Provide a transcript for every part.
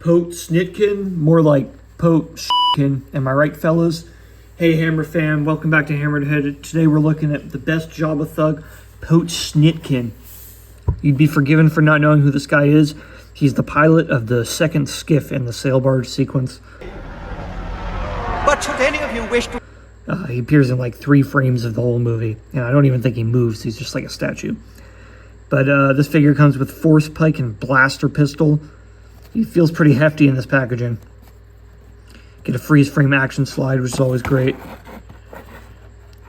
Pote Snitkin, more like Pote Snitkin. Am I right, fellas? Hey, Hammer fam, welcome back to HammeredHead. Today we're looking at the best Jabba thug, Pote Snitkin. You'd be forgiven for not knowing who this guy is. He's the pilot of the second skiff in the sail barge sequence. But should any of you wish to... He appears in like 3 frames of the whole movie, and I don't even think he moves. He's just like a statue. But this figure comes with force pike and blaster pistol. He feels pretty hefty in this packaging. Get a freeze frame action slide, which is always great.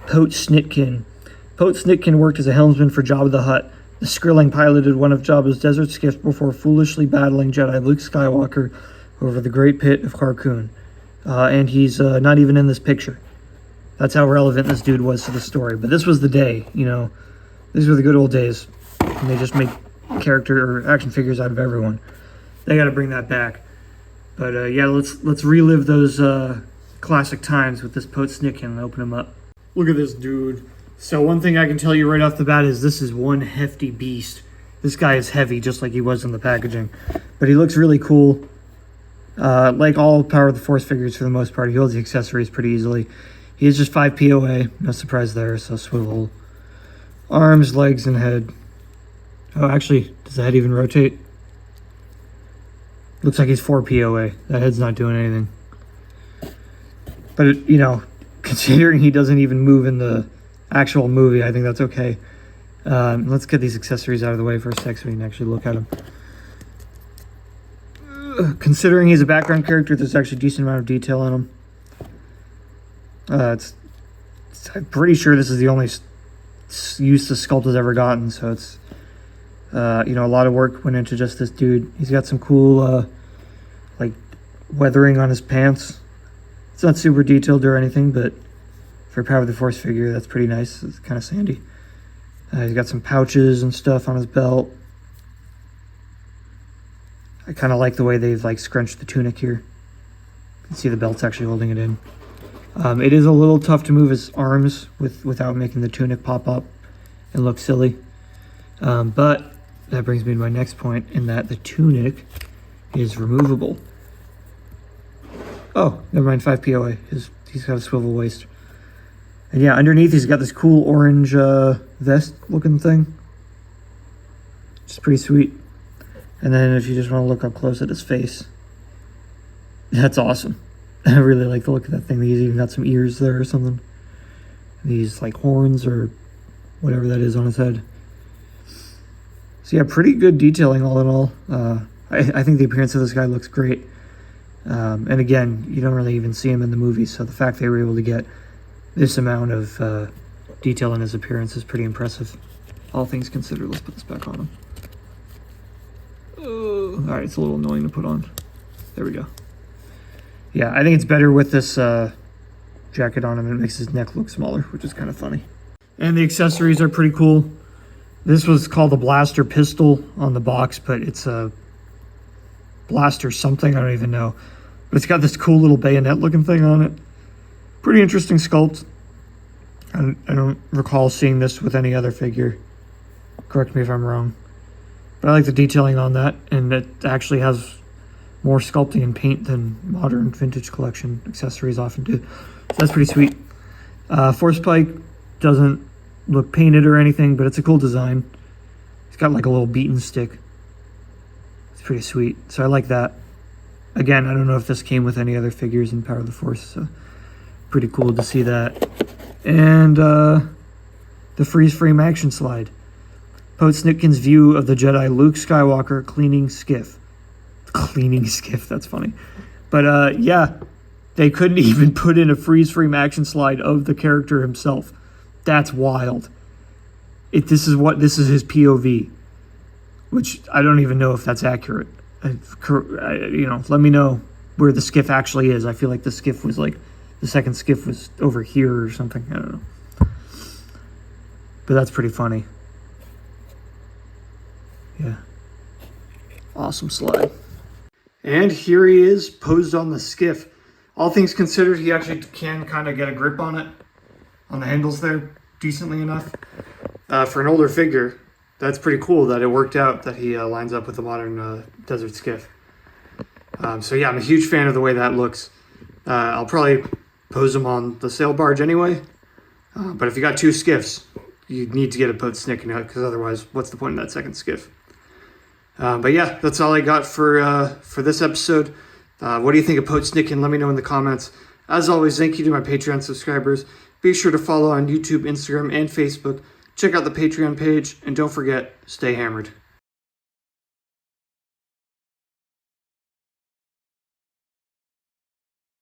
Pote Snitkin. Pote Snitkin worked as a helmsman for Jabba the Hutt. The Skrilling piloted one of Jabba's desert skiffs before foolishly battling Jedi Luke Skywalker over the Great Pit of Carkoon. And he's not even in this picture. That's how relevant this dude was to the story. But this was the day, you know. These were the good old days. And they just make character or action figures out of everyone. They got to bring that back. But yeah, let's relive those classic times with this Pote Snitkin and open him up. Look at this dude. So one thing I can tell you right off the bat is this is one hefty beast. This guy is heavy, just like he was in the packaging. But he looks really cool. Like all Power of the Force figures for the most part, he holds the accessories pretty easily. He is just 5 POA, no surprise there, so swivel. Arms, legs, and head. Oh, actually, does the head even rotate? Looks like he's 4 POA. That head's not doing anything. But, you know, considering he doesn't even move in the actual movie, I think that's okay. Let's get these accessories out of the way for a sec so we can actually look at them. Considering he's a background character, there's actually a decent amount of detail on him. I'm pretty sure this is the only use the sculpt has ever gotten, so it's, you know, a lot of work went into just this dude. He's got some cool, like, weathering on his pants. It's not super detailed or anything, but for a Power of the Force figure, that's pretty nice. It's kind of sandy. He's got some pouches and stuff on his belt. I kind of like the way they've, like, scrunched the tunic here. You can see the belt's actually holding it in. It is a little tough to move his arms without making the tunic pop up and look silly. But that brings me to my next point, in that the tunic is removable. Oh, never mind, 5 POA. He's got a swivel waist. And yeah, underneath he's got this cool orange vest looking thing. It's pretty sweet. And then if you just want to look up close at his face, that's awesome. I really like the look of that thing. He's even got some ears there or something. These like horns or whatever that is on his head. So yeah, pretty good detailing all in all. I think the appearance of this guy looks great. And again, you don't really even see him in the movie, so the fact they were able to get this amount of detail in his appearance is pretty impressive. All things considered, let's put this back on him. Alright, it's a little annoying to put on. There we go. Yeah, I think it's better with this jacket on him. It makes his neck look smaller, which is kind of funny. And the accessories are pretty cool. This was called a blaster pistol on the box, but it's a blaster something, I don't even know. But it's got this cool little bayonet looking thing on it. Pretty interesting sculpt. I don't recall seeing this with any other figure. Correct me if I'm wrong. But I like the detailing on that, and it actually has more sculpting and paint than modern vintage collection accessories often do. So that's pretty sweet. Force pike doesn't look painted or anything, but it's a cool design. It's got like a little beaten stick. It's pretty sweet. So I like that. Again, I don't know if this came with any other figures in Power of the Force, so pretty cool to see that. And the freeze frame action slide. Pote Snitkin's view of the Jedi Luke Skywalker cleaning skiff. Cleaning skiff, that's funny. But yeah, they couldn't even put in a freeze frame action slide of the character himself. That's wild. This is his POV, which I don't even know if that's accurate. You know, let me know where the skiff actually is. I feel like the skiff was like, the second skiff was over here or something. I don't know. But that's pretty funny. Yeah. Awesome slide. And here he is, posed on the skiff. All things considered, he actually can kind of get a grip on it, on the handles there, decently enough. For an older figure, that's pretty cool that it worked out that he lines up with a modern desert skiff. So yeah, I'm a huge fan of the way that looks. I'll probably pose them on the sail barge anyway. But if you got 2 skiffs, you need to get a Pote Snitkin out, because otherwise, what's the point of that second skiff? But yeah, that's all I got for this episode. What do you think of Pote Snitkin? Let me know in the comments. As always, thank you to my Patreon subscribers. Be sure to follow on YouTube, Instagram, and Facebook. Check out the Patreon page, and don't forget, stay hammered.